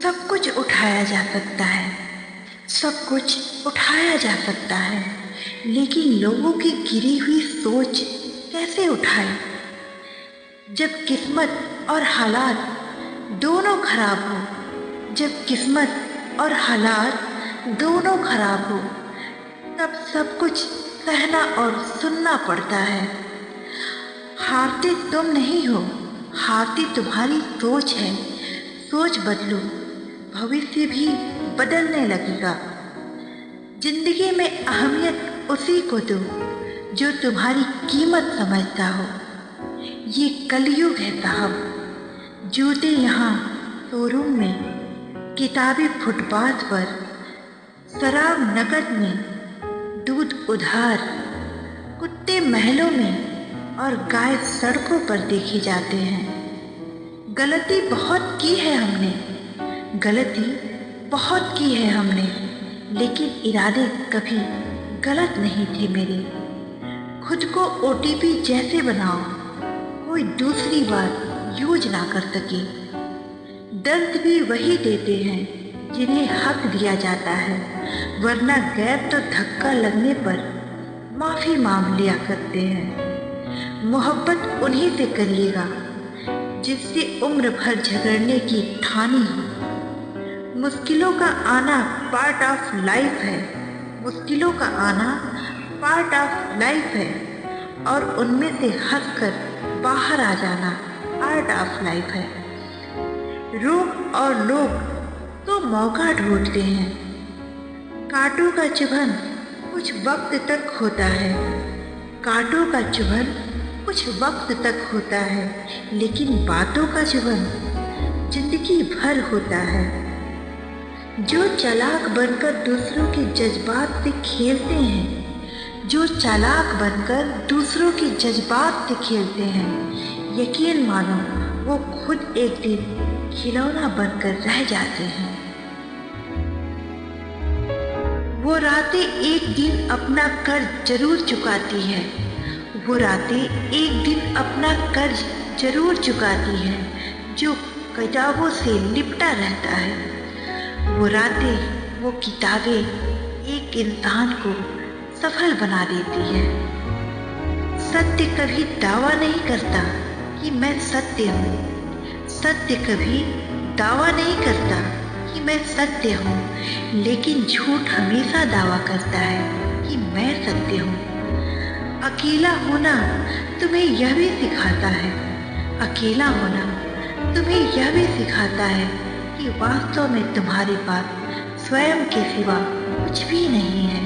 सब कुछ उठाया जा सकता है, सब कुछ उठाया जा सकता है, लेकिन लोगों की गिरी हुई सोच कैसे उठाए? जब किस्मत और हालात दोनों खराब हो, जब किस्मत और हालात दोनों खराब हो, तब सब कुछ सहना और सुनना पड़ता है। हारते तुम नहीं हो, हारती तुम्हारी सोच है। सोच बदलो, भविष्य भी बदलने लगेगा। जिंदगी में अहमियत उसी को दो जो तुम्हारी कीमत समझता हो। ये कलयुग है साहब। जूते यहाँ शोरूम में, किताबें फुटपाथ पर, शराब नकद में, दूध उधार, कुत्ते महलों में और गाय सड़कों पर देखे जाते हैं। गलती बहुत की है हमने, गलती बहुत की है हमने, लेकिन इरादे कभी गलत नहीं थे मेरे। खुद को ओटीपी जैसे बनाओ, कोई दूसरी बार यूज ना कर सके। दर्द भी वही देते हैं जिन्हें हक दिया जाता है, वरना गैर तो धक्का लगने पर माफ़ी मांग लिया करते हैं। मोहब्बत उन्हीं से करिएगा जिससे उम्र भर झगड़ने की ठानी हो। मुश्किलों का आना पार्ट ऑफ लाइफ है, मुश्किलों का आना पार्ट ऑफ लाइफ है, और उनमें से हंसकर बाहर आ जाना आर्ट ऑफ लाइफ है। रोग और लोग तो मौका ढूंढते हैं। कांटों का चुभन कुछ वक्त तक होता है, कांटों का चुभन कुछ वक्त तक होता है, लेकिन बातों का चुभन जिंदगी भर होता है। जो चालाक बनकर दूसरों के जज्बात से खेलते हैं, जो चालाक बनकर दूसरों के जज्बात से खेलते हैं, यकीन मानो वो खुद एक दिन खिलौना बनकर रह जाते हैं। वो रातें एक दिन अपना कर्ज जरूर चुकाती है, वो रातें एक दिन अपना कर्ज जरूर चुकाती है, जो किताबों से लिपटा रहता है। वो रातें, वो किताबें एक इंसान को सफल बना देती है। सत्य कभी दावा नहीं करता कि मैं सत्य हूँ, सत्य कभी दावा नहीं करता कि मैं सत्य हूँ, लेकिन झूठ हमेशा दावा करता है कि मैं सत्य हूँ। अकेला होना तुम्हें यह भी सिखाता है, अकेला होना तुम्हें यह भी सिखाता है कि वास्तव में तुम्हारे पास स्वयं के सिवा कुछ भी नहीं है।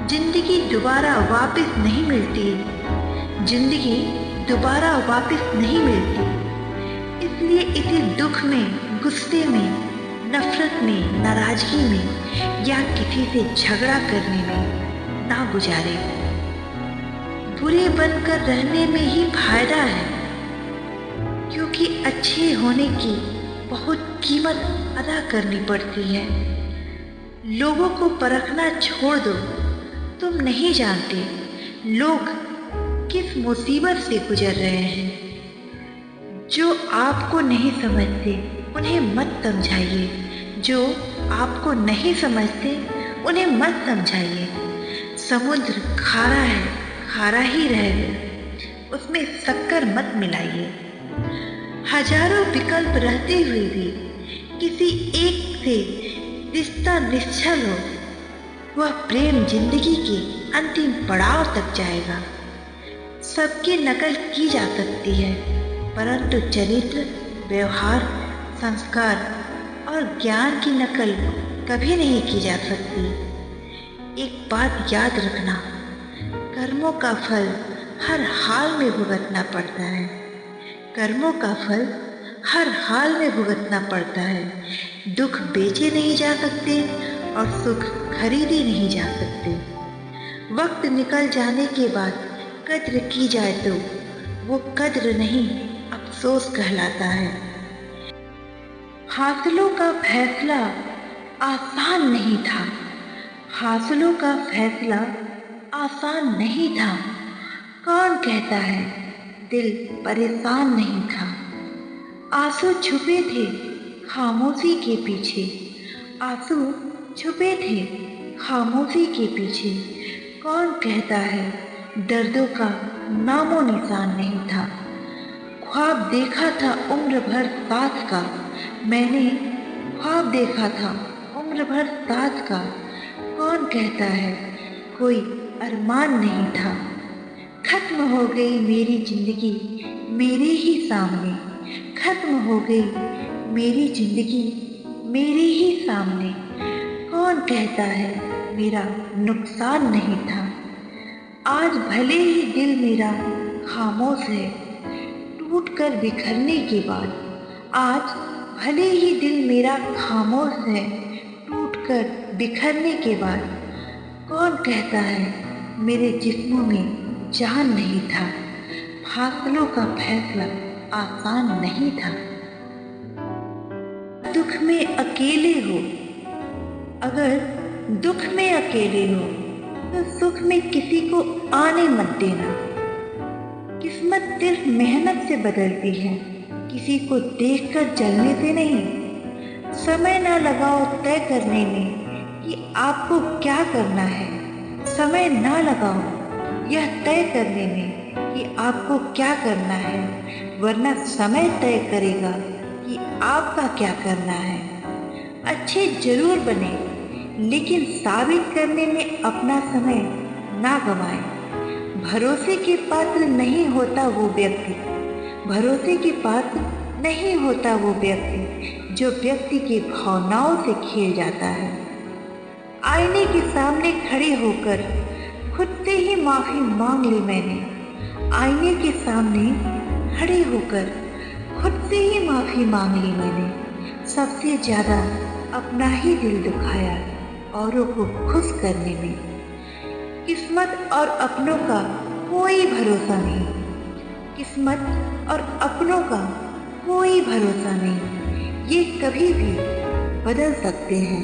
जिंदगी दोबारा वापस नहीं मिलती, जिंदगी दोबारा वापस नहीं मिलती, इसलिए इसे दुख में, गुस्से में, नफरत में, नाराजगी में या किसी से झगड़ा करने में ना गुजारे। बुरे बनकर रहने में ही फायदा है, क्योंकि अच्छे होने की बहुत कीमत अदा करनी पड़ती है। लोगों को परखना छोड़ दो, तुम नहीं जानते लोग किस मुसीबत से गुजर रहे हैं। जो आपको नहीं समझते उन्हें मत समझाइए, जो आपको नहीं समझते उन्हें मत समझाइए। समुद्र खारा है, खारा ही रहेगा, उसमें शक्कर मत मिलाइए। हजारों विकल्प रहते हुए भी किसी एक से रिश्ता निश्चल हो, वह प्रेम जिंदगी के अंतिम पड़ाव तक जाएगा। सबकी नकल की जा सकती है, परंतु चरित्र, व्यवहार, संस्कार और ज्ञान की नकल कभी नहीं की जा सकती। एक बात याद रखना, कर्मों का फल हर हाल में भुगतना पड़ता है, कर्मों का फल हर हाल में भुगतना पड़ता है। दुख बेचे नहीं जा सकते और सुख खरीदे नहीं जा सकते। वक्त निकल जाने के बाद कद्र की जाए तो वो कद्र नहीं, अफसोस कहलाता है। हासिलों का फैसला आसान नहीं था, हासिलों का फैसला आसान नहीं था। कौन कहता है दिल परेशान नहीं था। आंसू छुपे थे, खामोशी के पीछे आंसू छुपे थे। खामोशी के पीछे कौन कहता है दर्दों का नामो निशान नहीं था। ख्वाब देखा था उम्र भर साथ का, मैंने ख्वाब देखा था उम्र भर साथ का। कौन कहता है कोई अरमान नहीं था। खत्म हो गई मेरी जिंदगी मेरे ही सामने, खत्म हो गई मेरी जिंदगी मेरे ही सामने। कौन कहता है मेरा नुकसान नहीं था। आज भले ही दिल मेरा खामोश है टूटकर बिखरने के बाद। आज भले ही दिल मेरा खामोश है टूटकर बिखरने के बाद। कौन कहता है मेरे जिस्मों में जान नहीं था। फासलों का फैसला आसान नहीं था। दुख में अकेले हो, अगर दुख में अकेले हो तो सुख में किसी को आने मत देना। किस्मत सिर्फ मेहनत से बदलती है, किसी को देखकर जलने से नहीं। समय ना लगाओ तय करने में कि आपको क्या करना है। समय ना लगाओ यह तय करने में कि आपको क्या करना है, वरना समय तय करेगा कि आपका क्या करना है। अच्छे जरूर बने, लेकिन साबित करने में अपना समय ना गंवाएं। भरोसे के पात्र नहीं होता वो व्यक्ति, भरोसे के पात्र नहीं होता वो व्यक्ति जो व्यक्ति की भावनाओं से खेल जाता है। आईने के सामने खड़े होकर खुद से ही माफी मांग ली मैंने। आईने के सामने खड़े होकर खुद से ही माफी मांग ली मैंने। सबसे ज्यादा अपना ही दिल दुखाया औरों को खुश करने में। किस्मत और अपनों का कोई भरोसा नहीं, किस्मत और अपनों का कोई भरोसा नहीं। ये कभी भी बदल सकते हैं।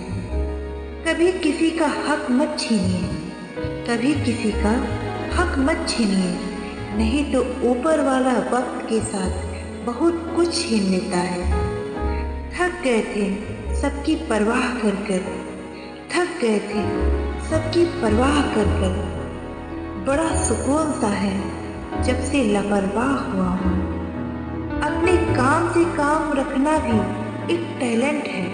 कभी किसी का हक मत छीनिए, कभी किसी का हक मत छीनिए, नहीं तो ऊपर वाला वक्त के साथ बहुत कुछ छीन लेता है। थक गए थे सबकी परवाह कर कर, थक गए थे सबकी परवाह कर कर। बड़ा सुकून सा है जब से लापरवाह हुआ हूँ। अपने काम से काम रखना भी एक टैलेंट है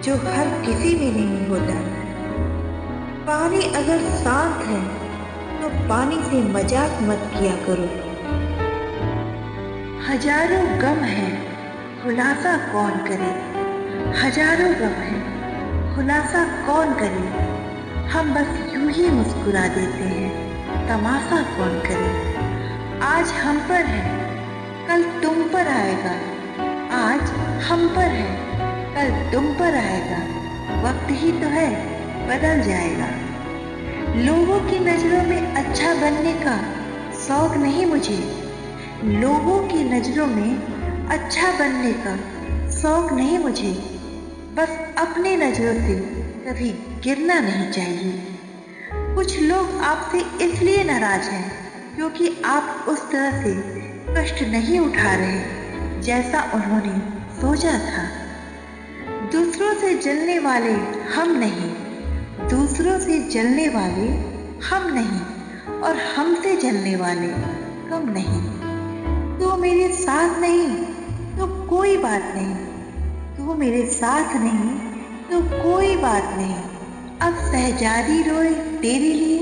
जो हर किसी में नहीं होता। पानी अगर शांत है तो पानी से मजाक मत किया करो। हजारों गम है खुलासा कौन करे, हजारों गम है खुलासा कौन करे। हम बस यूं ही मुस्कुरा देते हैं, तमाशा कौन करे। आज हम पर है कल तुम पर आएगा, आज हम पर है कल तुम पर आएगा। वक्त ही तो है बदल जाएगा। लोगों की नजरों में अच्छा बनने का शौक नहीं मुझे, लोगों की नजरों में अच्छा बनने का शौक नहीं मुझे। बस अपनी नजरों से कभी गिरना नहीं चाहिए। कुछ लोग आपसे इसलिए नाराज हैं क्योंकि आप उस तरह से कष्ट नहीं उठा रहे जैसा उन्होंने सोचा था। दूसरों से जलने वाले हम नहीं, दूसरों से जलने वाले हम नहीं, और हमसे जलने वाले कम नहीं। तू मेरे साथ नहीं तो कोई बात नहीं, तू मेरे साथ नहीं तो कोई बात नहीं। अब शहजादी रोए तेरे लिए,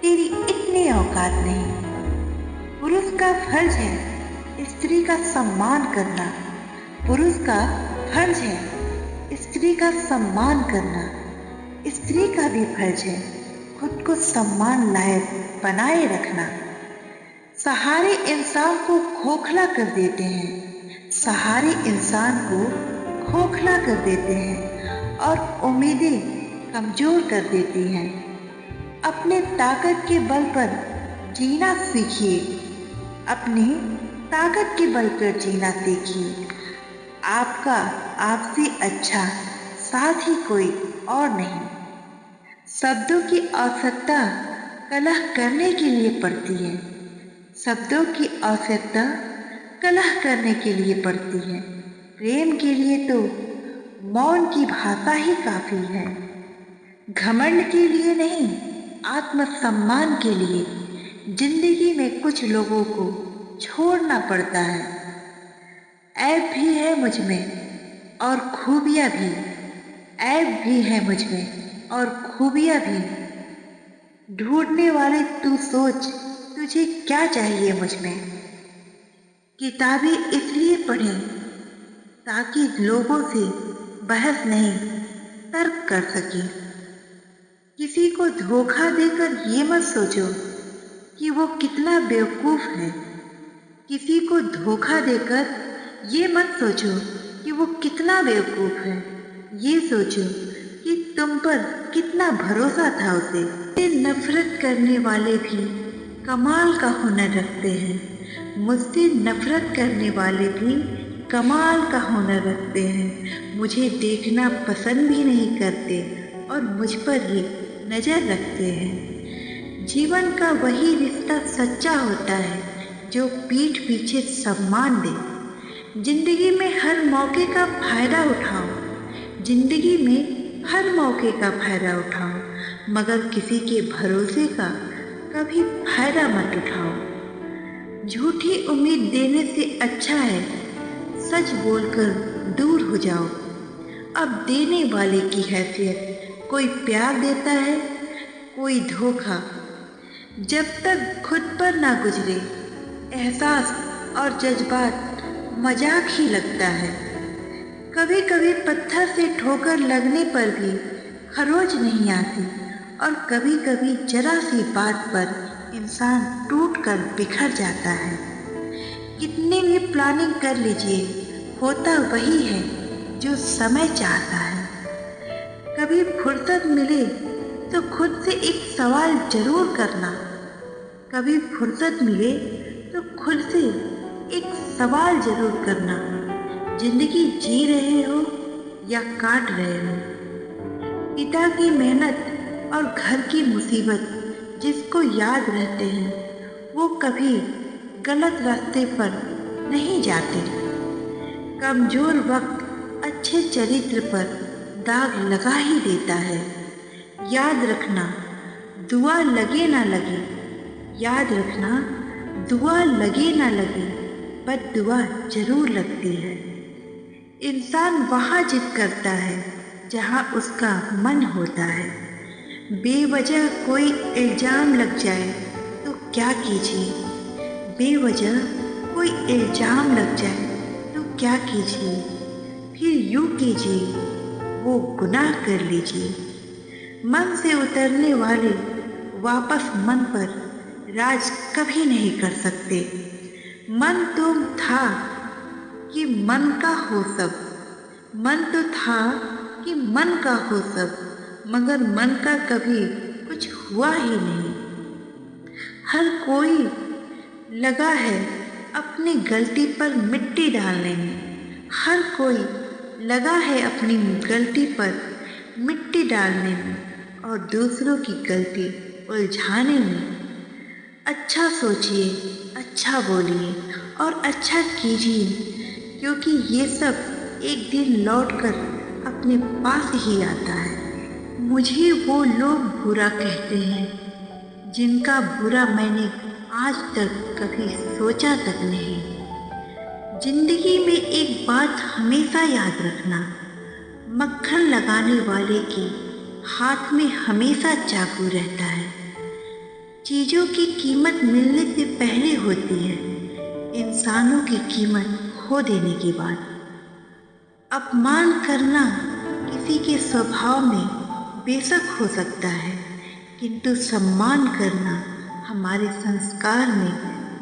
तेरी इतनी औकात नहीं। पुरुष का फर्ज है स्त्री का सम्मान करना, पुरुष का फर्ज है स्त्री का सम्मान करना। स्त्री का भी फर्ज है खुद को सम्मान लायक बनाए रखना। सहारे इंसान को खोखला कर देते हैं, सहारे इंसान को खोखला कर देते हैं और उम्मीदें कमजोर कर देती हैं। अपने ताकत के बल पर जीना सीखिए, अपनी ताकत के बल पर जीना सीखिए। आपका आपसे अच्छा साथ ही कोई और नहीं। शब्दों की आवश्यकता कलह करने के लिए पड़ती है, शब्दों की आवश्यकता कलह करने के लिए पड़ती है। प्रेम के लिए तो मौन की भाषा ही काफी है। घमंड के लिए नहीं, आत्मसम्मान के लिए जिंदगी में कुछ लोगों को छोड़ना पड़ता है। ऐब भी है मुझ में और खूबियाँ भी, ऐब भी है मुझ में और खूबियाँ भी। ढूंढने वाले तू सोच, तुझे क्या चाहिए मुझ में। किताबें इसलिए पढ़ें ताकि लोगों से बहस नहीं तर्क कर सके। किसी को धोखा देकर ये मत सोचो कि वो कितना बेवकूफ़ है। किसी को धोखा देकर ये मत सोचो कि वो कितना बेवकूफ़ है। ये सोचो कि तुम पर कितना भरोसा था उसे। नफरत करने वाले भी कमाल का हुनर रखते हैं। मुझसे नफरत करने वाले भी कमाल का हुनर रखते हैं। मुझे देखना पसंद भी नहीं करते और मुझ पर ही नज़र रखते हैं। जीवन का वही रिश्ता सच्चा होता है जो पीठ पीछे सम्मान दे। जिंदगी में हर मौके का फ़ायदा उठाओ। जिंदगी में हर मौके का फ़ायदा उठाओ, मगर किसी के भरोसे का कभी फ़ायदा मत उठाओ। झूठी उम्मीद देने से अच्छा है सच बोलकर दूर हो जाओ। अब देने वाले की हैसियत कोई प्यार देता है, कोई धोखा। जब तक खुद पर ना गुजरे एहसास और जज्बात मजाक ही लगता है। कभी कभी पत्थर से ठोकर लगने पर भी खरोच नहीं आती और कभी कभी जरा सी बात पर इंसान टूट कर बिखर जाता है। कितनी भी प्लानिंग कर लीजिए, होता वही है जो समय चाहता है। कभी फुर्सत मिले तो खुद से एक सवाल जरूर करना। कभी फुर्सत मिले तो खुद से एक सवाल जरूर करना। जिंदगी जी रहे हो या काट रहे हो। पिता की मेहनत और घर की मुसीबत जिसको याद रहते हैं वो कभी गलत रास्ते पर नहीं जाते। कमजोर वक्त अच्छे चरित्र पर दाग लगा ही देता है। याद रखना दुआ लगे ना लगे, याद रखना दुआ लगे ना लगे, पर दुआ जरूर लगती है। इंसान वहाँ जिद करता है जहाँ उसका मन होता है। बेवजह कोई इल्ज़ाम लग जाए तो क्या कीजिए। बेवजह कोई इल्ज़ाम लग जाए तो क्या कीजिए। फिर यूँ कीजिए, वो गुनाह कर लीजिए। मन से उतरने वाले वापस मन पर राज कभी नहीं कर सकते। मन तो था कि मन का हो सब, मन तो था कि मन का हो सब, मगर मन का कभी कुछ हुआ ही नहीं। हर कोई लगा है अपनी गलती पर मिट्टी डालने में। हर कोई लगा है अपनी गलती पर मिट्टी डालने में और दूसरों की गलती उलझाने में। अच्छा सोचिए, अच्छा बोलिए और अच्छा कीजिए, क्योंकि ये सब एक दिन लौटकर अपने पास ही आता है। मुझे वो लोग बुरा कहते हैं जिनका बुरा मैंने आज तक कभी सोचा तक नहीं। जिंदगी में एक बात हमेशा याद रखना, मक्खन लगाने वाले के हाथ में हमेशा चाकू रहता है। चीज़ों की कीमत मिलने से पहले होती है, इंसानों की कीमत खो देने के बाद। अपमान करना किसी के स्वभाव में बेशक हो सकता है, किंतु सम्मान करना हमारे संस्कार में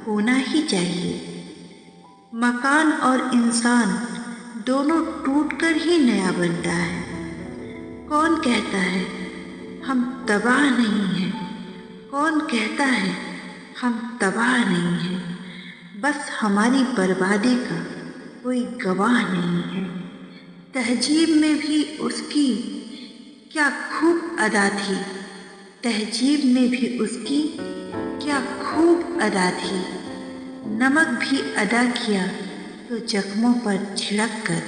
होना ही चाहिए। मकान और इंसान दोनों टूटकर ही नया बनता है। कौन कहता है हम तबाह नहीं हैं? कौन कहता है हम तबाह नहीं हैं? बस हमारी बर्बादी का कोई गवाह नहीं है। तहजीब में भी उसकी क्या खूब अदा थी, तहजीब में भी उसकी क्या खूब अदा थी। नमक भी अदा किया तो जख्मों पर छिड़क कर।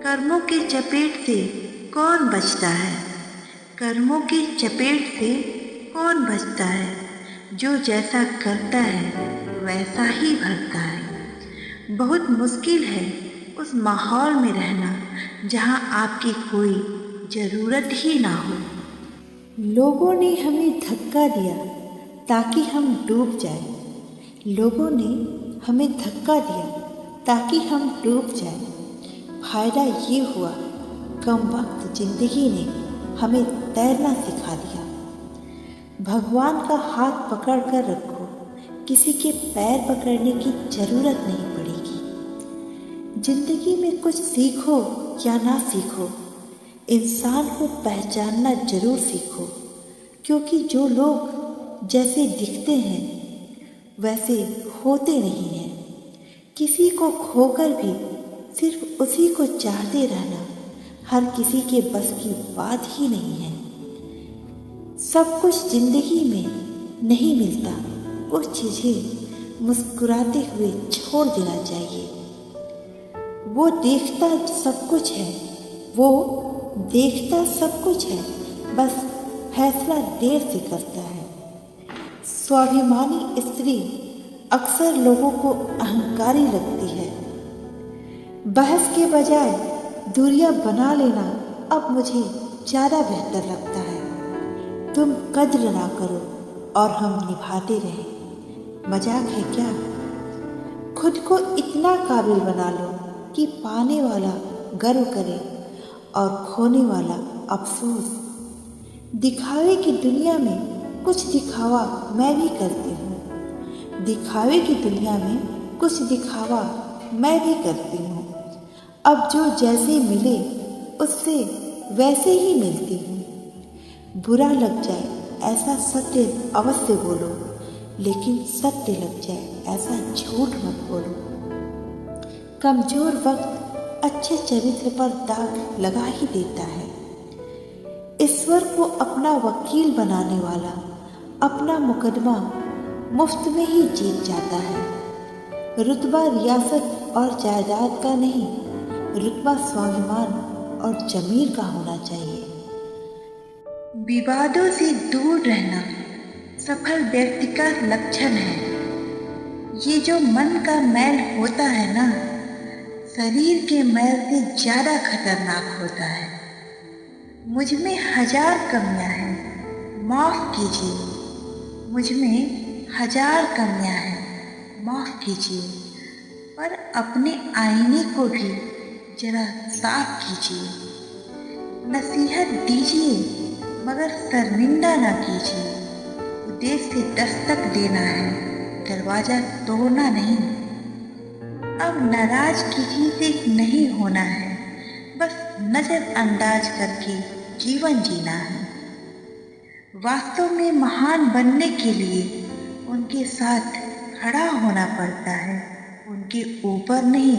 कर्मों के चपेट से कौन बचता है? कर्मों की चपेट से कौन बचता है? जो जैसा करता है वैसा ही भरता है। बहुत मुश्किल है उस माहौल में रहना जहाँ आपकी कोई ज़रूरत ही ना हो। लोगों ने हमें धक्का दिया ताकि हम डूब जाएं। लोगों ने हमें धक्का दिया ताकि हम डूब जाएं। फ़ायदा ये हुआ कम वक्त ज़िंदगी ने हमें तैरना सिखा दिया। भगवान का हाथ पकड़ कर रखो, किसी के पैर पकड़ने की ज़रूरत नहीं पड़ेगी। ज़िंदगी में कुछ सीखो या ना सीखो, इंसान को पहचानना ज़रूर सीखो, क्योंकि जो लोग जैसे दिखते हैं वैसे होते नहीं हैं। किसी को खोकर भी सिर्फ उसी को चाहते रहना हर किसी के बस की बात ही नहीं है। सब कुछ ज़िंदगी में नहीं मिलता, कुछ चीज़ें मुस्कुराते हुए छोड़ देना चाहिए। वो देखता सब कुछ है, वो देखता सब कुछ है, बस फैसला देर से करता है। स्वाभिमानी स्त्री अक्सर लोगों को अहंकारी लगती है। बहस के बजाय दूरियां बना लेना अब मुझे ज़्यादा बेहतर लगता है। तुम कद्र ना करो और हम निभाते रहें, मजाक है क्या? खुद को इतना काबिल बना लो कि पाने वाला गर्व करे और खोने वाला अफसोस। दिखावे की दुनिया में कुछ दिखावा मैं भी करती हूँ। दिखावे की दुनिया में कुछ दिखावा मैं भी करती हूँ। अब जो जैसे मिले उससे वैसे ही मिलती हूँ। बुरा लग जाए ऐसा सत्य अवश्य बोलो, लेकिन सत्य लग जाए ऐसा झूठ मत बोलो। कमजोर वक्त अच्छे चरित्र पर दाग लगा ही देता है। ईश्वर को अपना वकील बनाने वाला अपना मुकदमा मुफ्त में ही जीत जाता है। रुतबा रियासत और जायदाद का नहीं, रुतबा स्वाभिमान और ज़मीर का होना चाहिए। विवादों से दूर रहना सफल व्यक्ति का लक्षण है। ये जो मन का मैल होता है ना, शरीर के मैल से ज़्यादा खतरनाक होता है। मुझ में 1000 कमियां हैं, माफ़ कीजिए। मुझ में 1000 कमियां हैं, माफ़ कीजिए। पर अपने आईने को भी जरा साफ कीजिए। नसीहत दीजिए मगर शर्मिंदा ना कीजिए। उद्देश्य से दस्तक देना है, दरवाज़ा तोड़ना नहीं। अब नाराज किसी से नहीं होना है, बस नज़रअंदाज करके जीवन जीना है। वास्तव में महान बनने के लिए उनके साथ खड़ा होना पड़ता है, उनके ऊपर नहीं।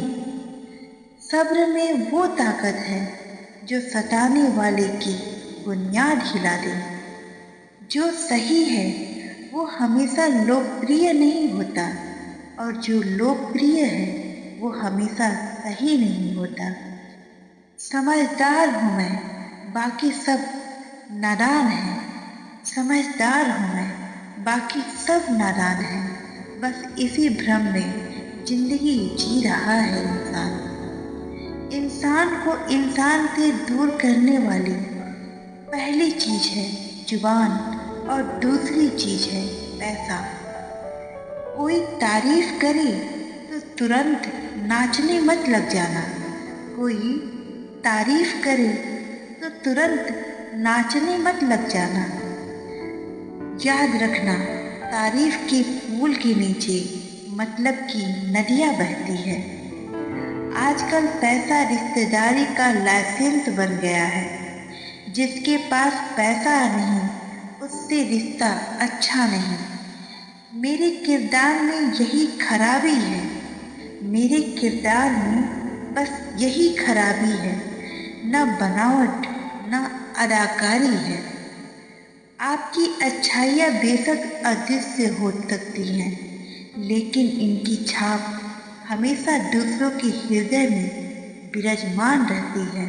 सब्र में वो ताकत है जो सताने वाले की बुनियाद हिला दे। जो सही है वो हमेशा लोकप्रिय नहीं होता, और जो लोकप्रिय है वो हमेशा सही नहीं होता। समझदार हूँ मैं, बाकी सब नादान हैं। समझदार हूँ मैं, बाकी सब नादान हैं। बस इसी भ्रम में जिंदगी जी रहा है इंसान। इंसान को इंसान से दूर करने वाली पहली चीज़ है जुबान और दूसरी चीज़ है पैसा। कोई तारीफ करे तो तुरंत नाचने मत लग जाना। कोई तारीफ करे तो तुरंत नाचने मत लग जाना। याद रखना, तारीफ के फूल के नीचे मतलब की नदियाँ बहती है। आजकल पैसा रिश्तेदारी का लाइसेंस बन गया है। जिसके पास पैसा नहीं उससे रिश्ता अच्छा नहीं। मेरे किरदार में यही खराबी है। मेरे किरदार में बस यही खराबी है। न बनावट न अदाकारी है। आपकी अच्छाइयाँ बेशक अदृश्य हो सकती हैं, लेकिन इनकी छाप हमेशा दूसरों के हृदय में विराजमान रहती है।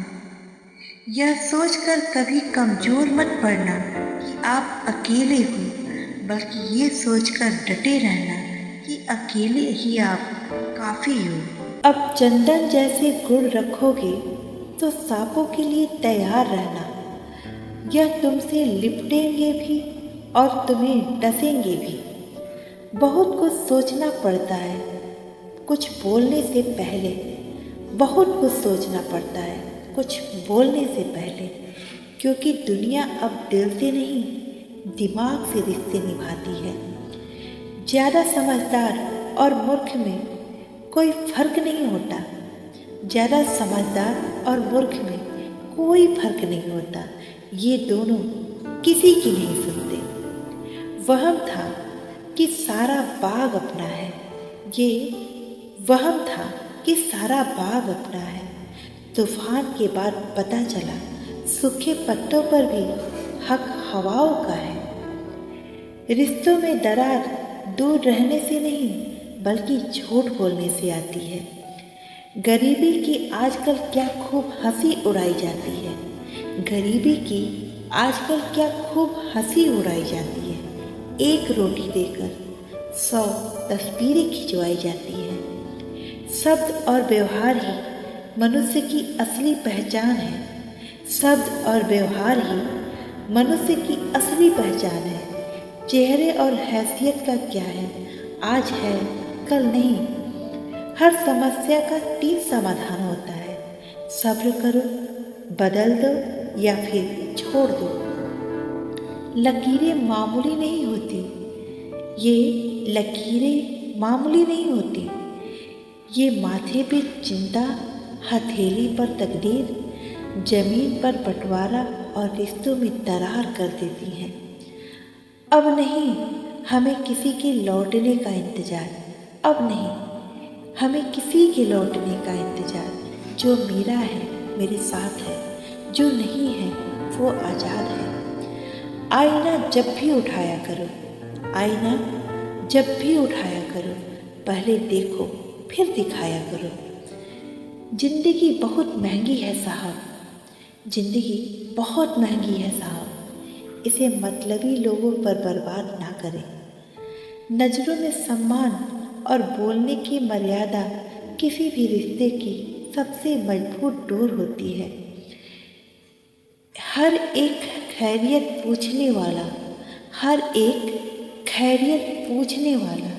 यह सोचकर कभी कमजोर मत पड़ना कि आप अकेले हो, बल्कि ये सोचकर डटे रहना कि अकेले ही आप काफ़ी हो। अब चंदन जैसे गुण रखोगे तो सांपों के लिए तैयार रहना। यह तुमसे लिपटेंगे भी और तुम्हें डसेंगे भी। बहुत कुछ सोचना पड़ता है कुछ बोलने से पहले, बहुत कुछ सोचना पड़ता है कुछ बोलने से पहले, क्योंकि दुनिया अब दिल से नहीं दिमाग से रिश्ते निभाती है। ज़्यादा समझदार और मूर्ख में कोई फर्क नहीं होता। ज़्यादा समझदार और मूर्ख में कोई फर्क नहीं होता। ये दोनों किसी की नहीं सुनते। वहम था कि सारा बाग अपना है, ये वहम था कि सारा बाग अपना है। तूफान के बाद पता चला सूखे पत्तों पर भी हक हवाओं का है। रिश्तों में दरार दूर रहने से नहीं बल्कि झूठ बोलने से आती है। गरीबी की आजकल क्या खूब हंसी उड़ाई जाती है। गरीबी की आजकल क्या खूब हंसी उड़ाई जाती है। एक रोटी देकर 100 तस्वीरें खिंचवाई जाती है। शब्द और व्यवहार ही मनुष्य की असली पहचान है। शब्द और व्यवहार ही मनुष्य की असली पहचान है। चेहरे और हैसियत का क्या है, आज है कल नहीं। हर समस्या का 3 समाधान होता है। सब्र करो, बदल दो या फिर छोड़ दो। लकीरें मामूली नहीं होती, ये लकीरें मामूली नहीं होती। ये माथे पे चिंता, हथेली पर तकदीर, जमीन पर बंटवारा और रिश्तों में दरार कर देती हैं। अब नहीं हमें किसी के लौटने का इंतज़ार, अब नहीं हमें किसी के लौटने का इंतज़ार। जो मेरा है मेरे साथ है, जो नहीं है वो आज़ाद है। आईना जब भी उठाया करो, आईना जब भी उठाया करो, पहले देखो फिर दिखाया करो। जिंदगी बहुत महंगी है साहब, जिंदगी बहुत महंगी है साहब। इसे मतलबी लोगों पर बर्बाद ना करें। नज़रों में सम्मान और बोलने की मर्यादा किसी भी रिश्ते की सबसे मजबूत डोर होती है। हर एक खैरियत पूछने वाला, हर एक खैरियत पूछने वाला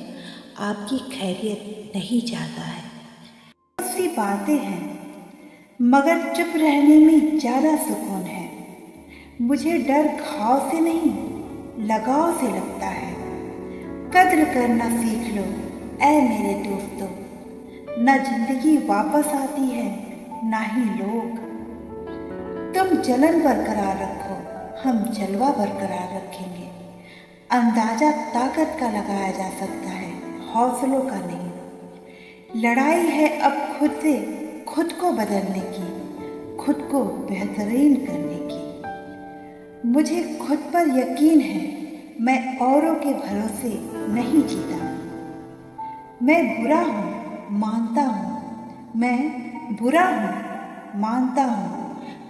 आपकी खैरियत नहीं चाहता है। बहुत सी बातें हैं मगर चुप रहने में ज़्यादा सुकून है। मुझे डर घाव से नहीं लगाव से लगता है। कद्र करना सीख लो ऐ मेरे दोस्तों, न जिंदगी वापस आती है ना ही लोग। तुम जलन बरकरार रखो, हम जलवा बरकरार रखेंगे। अंदाजा ताकत का लगाया जा सकता है, हौसलों का नहीं। लड़ाई है अब खुद से खुद को बदलने की, खुद को बेहतरीन करने की। मुझे खुद पर यकीन है, मैं औरों के भरोसे नहीं जीता। मैं बुरा हूँ मानता हूँ, मैं बुरा हूँ मानता हूँ,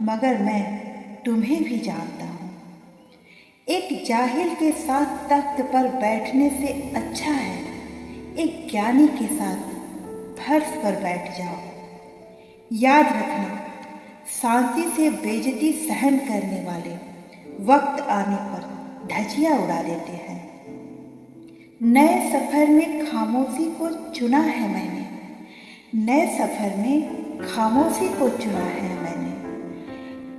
मगर मैं तुम्हें भी जानता हूँ। एक जाहिल के साथ तख्त पर बैठने से अच्छा है एक ज्ञानी के साथ फर्श पर बैठ जाओ। याद रखना, शांति से बेइज्जती सहन करने वाले वक्त आने पर धज्जियां उड़ा देते हैं। नए सफर में खामोशी को चुना है मैंने, नए सफर में खामोशी को चुना है मैंने,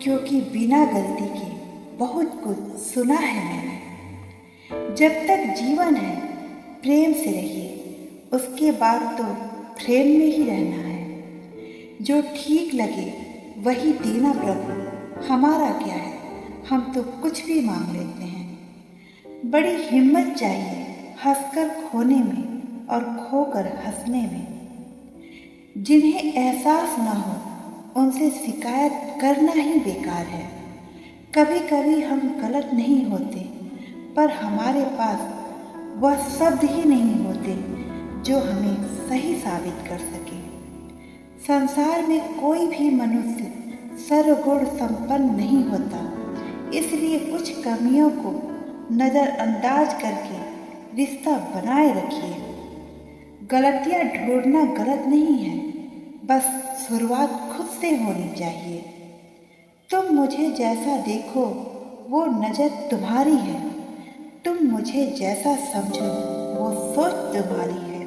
क्योंकि बिना गलती के बहुत कुछ सुना है मैंने। जब तक जीवन है प्रेम से रहिए, उसके बाद तो फ्रेम में ही रहना है। जो ठीक लगे वही देना प्रभु, हमारा क्या है, हम तो कुछ भी मांग लेते हैं। बड़ी हिम्मत चाहिए हंसकर खोने में और खोकर हंसने में। जिन्हें एहसास ना हो उनसे शिकायत करना ही बेकार है। कभी कभी हम गलत नहीं होते, पर हमारे पास वह शब्द ही नहीं होते जो हमें सही साबित कर सके। संसार में कोई भी मनुष्य सर्वगुण संपन्न नहीं होता, इसलिए कुछ कमियों को नज़रअंदाज करके रिश्ता बनाए रखिए। गलतियाँ ढूंढना गलत नहीं है, बस शुरुआत खुद से होनी चाहिए। तुम मुझे जैसा देखो वो नज़र तुम्हारी है, तुम मुझे जैसा समझो वो सोच तुम्हारी है।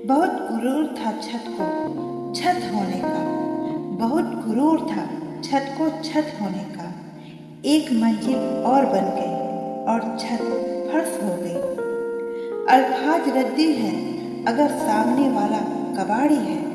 बहुत गुरूर था छत को छत होने का, बहुत गुरूर था छत को छत होने का। एक मंजिल और बन गई और छत फर्श हो गई। अल्फाज रद्दी है अगर सामने वाला कबाड़ी है।